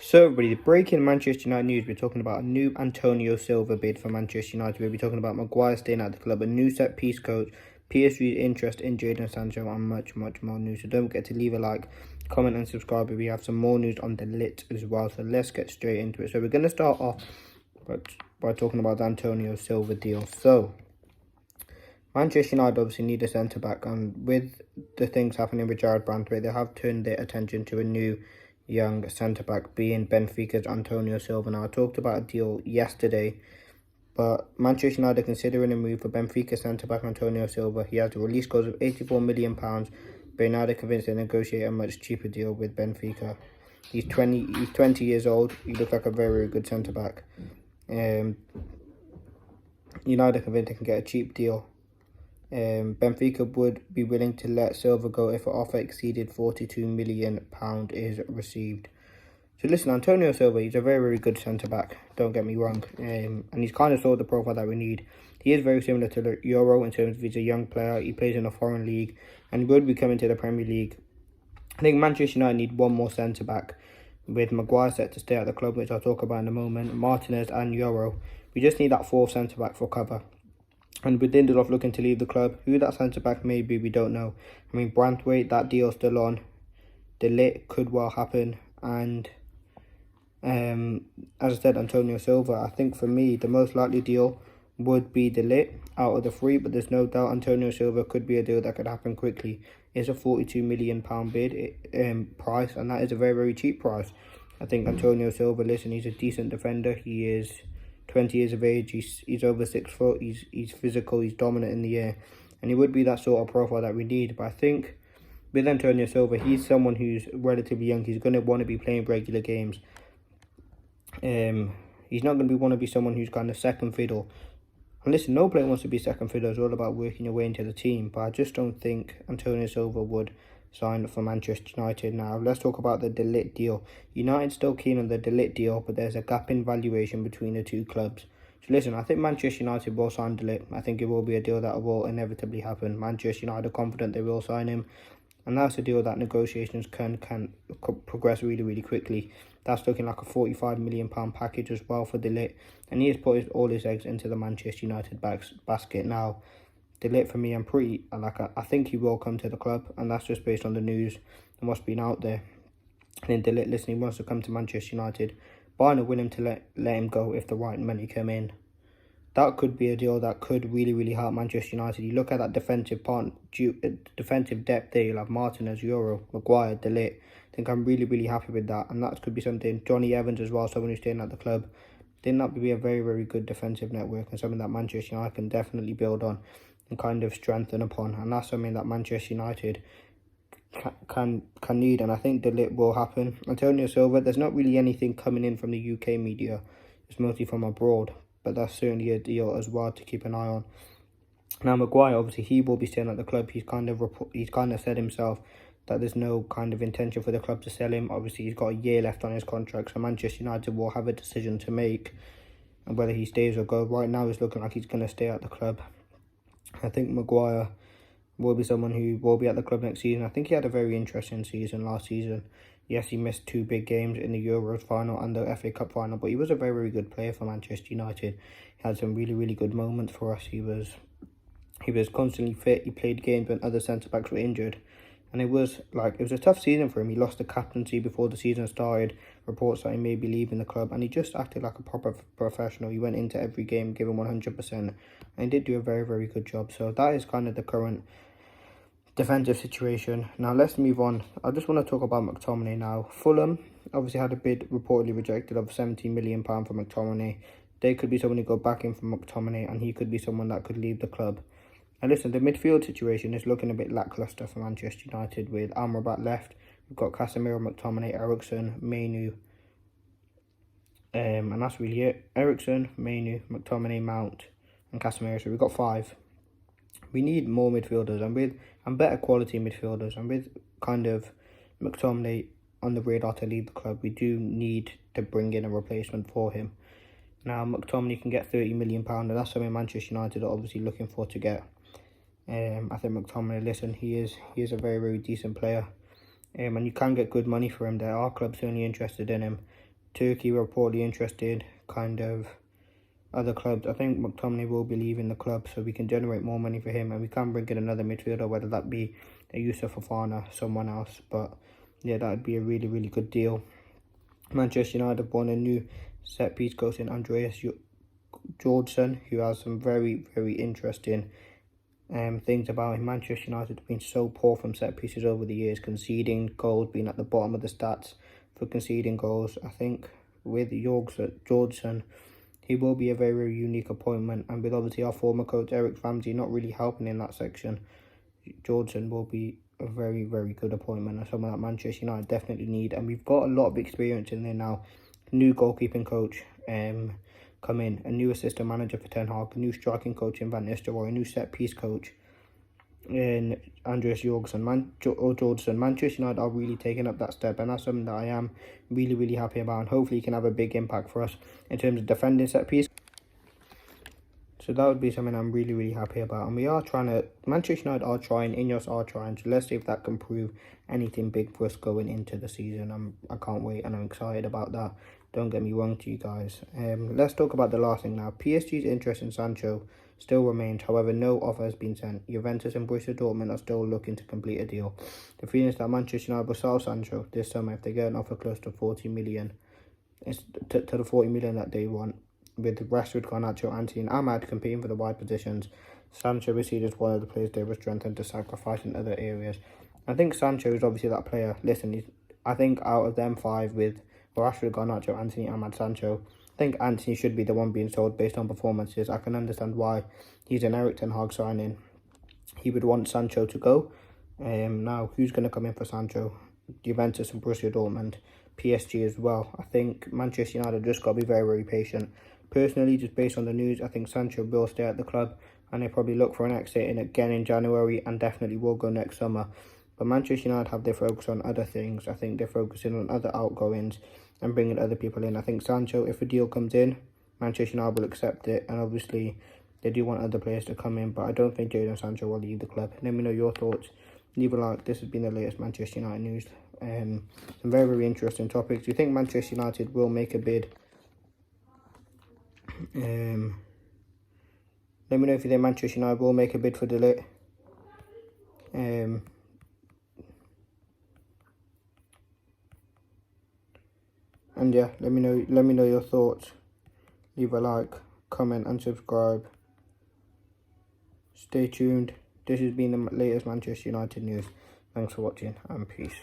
So everybody, the breaking Manchester United news, we're talking about a new Antonio Silva bid for Manchester United. We'll be talking about Maguire staying at the club, a new set-piece coach, PSG's interest in Jadon Sancho, and much more news. So don't forget to leave a like, comment and subscribe. We have some more news on the Ligt as well. So let's get straight into it. So we're going to start off by talking about the Antonio Silva deal. So Manchester United obviously need a centre-back, and with the things happening with Jared Brantwaite, they have turned their attention to a new young centre-back, being Benfica's Antonio Silva. Now, I talked about a deal yesterday, but Manchester United are considering a move for Benfica centre-back Antonio Silva. He has a release clause of £84 million, but now they're convinced to negotiate a much cheaper deal with Benfica. He's 20 years old. He looks like a very good centre-back. United are convinced they can get a cheap deal. Benfica would be willing to let Silva go if an offer exceeded £42 million is received. So listen, Antonio Silva, he's a very good centre-back, don't get me wrong, and he's kind of sort of the profile that we need. He is very similar to the Euro in terms of he's a young player, he plays in a foreign league, and he would be coming to the Premier League. I think Manchester United need one more centre-back, with Maguire set to stay at the club, which I'll talk about in a moment, Martinez and Euro. We just need that fourth centre-back for cover. And with Lindelof looking to leave the club, who that centre-back may be, we don't know. I mean, Brantwaite, that deal's still on. Ligt could well happen. And as I said, Antonio Silva, I think for me, the most likely deal would be Ligt out of the three. But there's no doubt Antonio Silva could be a deal that could happen quickly. It's a £42 million bid price, and that is a very cheap price. I think Antonio Silva, listen, he's a decent defender. He is 20 years of age, he's over 6 foot, he's physical, he's dominant in the air, and he would be that sort of profile that we need. But I think with Antonio Silva, he's someone who's relatively young. He's going to want to be playing regular games. He's not going to want to be someone who's kind of second fiddle. And listen, no player wants to be second fiddle. It's all about working your way into the team. But I just don't think Antonio Silva would sign for Manchester United. Now, let's talk about the Ligt deal. United's still keen on the Ligt deal, but there's a gap in valuation between the two clubs. So listen, I think Manchester United will sign Ligt. I think it will be a deal that will inevitably happen. Manchester United are confident they will sign him, and that's a deal that negotiations can progress really quickly. That's looking like a £45 million package as well for Ligt, and he has put all his eggs into the Manchester United basket now. Ligt, for me, I think he will come to the club, and that's just based on the news and what's been out there. And then Ligt, listen, he wants to come to Manchester United. Bayern are willing to let him go if the right money come in. That could be a deal that could really help Manchester United. You look at that defensive depth there. You'll have Martinez, Euro, Maguire, Ligt. I think I'm really happy with that, and that could be something. Johnny Evans as well, someone who's staying at the club. Then that would be a very good defensive network, and something that Manchester United can definitely build on and kind of strengthen upon, and that's something that Manchester United can need, and I think the Ligt will happen. Antonio Silva, there's not really anything coming in from the UK media, it's mostly from abroad, but that's certainly a deal as well to keep an eye on. Now Maguire, obviously he will be staying at the club. He's kind of said himself that there's no kind of intention for the club to sell him. Obviously he's got a year left on his contract, so Manchester United will have a decision to make, and whether he stays or goes. Right now it's looking like he's going to stay at the club. I think Maguire will be someone who will be at the club next season. I think he had a very interesting season last season. Yes, he missed 2 big games in the Euros final and the FA Cup final, but he was a very good player for Manchester United. He had some really good moments for us. He was constantly fit. He played games when other centre-backs were injured. And it was a tough season for him. He lost the captaincy before the season started. Reports that he may be leaving the club, and he just acted like a proper professional. He went into every game giving 100%, and he did do a very good job. So that is kind of the current defensive situation. Now let's move on. I just want to talk about McTominay now. Fulham obviously had a bid reportedly rejected of £17 million for McTominay. They could be someone who go back in for McTominay, and he could be someone that could leave the club. And listen, the midfield situation is looking a bit lacklustre for Manchester United with Amrabat left. We've got Casemiro, McTominay, Eriksen, Mainu. And that's really it. Eriksen, Mainu, McTominay, Mount, and Casemiro. So we've got 5. We need more midfielders and better quality midfielders. And with kind of McTominay on the radar to leave the club, we do need to bring in a replacement for him. Now, McTominay can get £30 million, and that's something Manchester United are obviously looking for to get. I think McTominay, listen, he is a very decent player, and you can get good money for him. There are clubs certainly interested in him, Turkey reportedly interested, kind of other clubs. I think McTominay will be leaving the club, so we can generate more money for him, and we can bring in another midfielder, whether that be a Yusuf Fofana, someone else. But yeah, that would be a really, really good deal. Manchester United have won a new set-piece coach in Andreas Georgeson, who has some very, very interesting things about him. Manchester United have been so poor from set pieces over the years, conceding goals, being at the bottom of the stats for conceding goals. I think with Georgeson, he will be a very, very unique appointment, and with obviously our former coach Eric Ramsey not really helping in that section, Georgeson will be a very, very good appointment and someone that Manchester United definitely need. And we've got a lot of experience in there now. New goalkeeping coach come in, a new assistant manager for Ten Hag, a new striking coach in Van Nistelrooy, a new set-piece coach in Andreas Georgeson. Manchester United are really taking up that step, and that's something that I am really, really happy about, and hopefully can have a big impact for us in terms of defending set-piece. So that would be something I'm really, really happy about. And we are trying to, Manchester United are trying, Ineos are trying. So let's see if that can prove anything big for us going into the season. I can't wait, and I'm excited about that. Don't get me wrong to you guys. Let's talk about the last thing now. PSG's interest in Sancho still remains. However, no offer has been sent. Juventus and Borussia Dortmund are still looking to complete a deal. The feeling is that Manchester United will sell Sancho this summer if they get an offer close to 40 million. It's to the 40 million that they want. With Rashford, Garnacho, Antony and Ahmad competing for the wide positions, Sancho is seen as one of the players they were strengthened to sacrifice in other areas. I think Sancho is obviously that player. Listen, I think out of them five with Rashford, Garnacho, Antony, Ahmad, Sancho, I think Antony should be the one being sold based on performances. I can understand why he's an Eric Ten Hag signing. He would want Sancho to go. Now, who's going to come in for Sancho? Juventus and Borussia Dortmund, PSG as well. I think Manchester United just got to be very, very patient. Personally, just based on the news, I think Sancho will stay at the club, and they probably look for an exit again in January, and definitely will go next summer. But Manchester United have their focus on other things. I think they're focusing on other outgoings and bringing other people in. I think Sancho, if a deal comes in, Manchester United will accept it, and obviously they do want other players to come in, but I don't think Jadon Sancho will leave the club. Let me know your thoughts. Leave a like. This has been the latest Manchester United news. Some very, very interesting topics. Do you think Manchester United will make a bid? Let me know if you think Manchester United will make a bid for De Ligt. And yeah, let me know your thoughts. Leave a like, comment and subscribe. Stay tuned. This has been the latest Manchester United news. Thanks for watching and peace.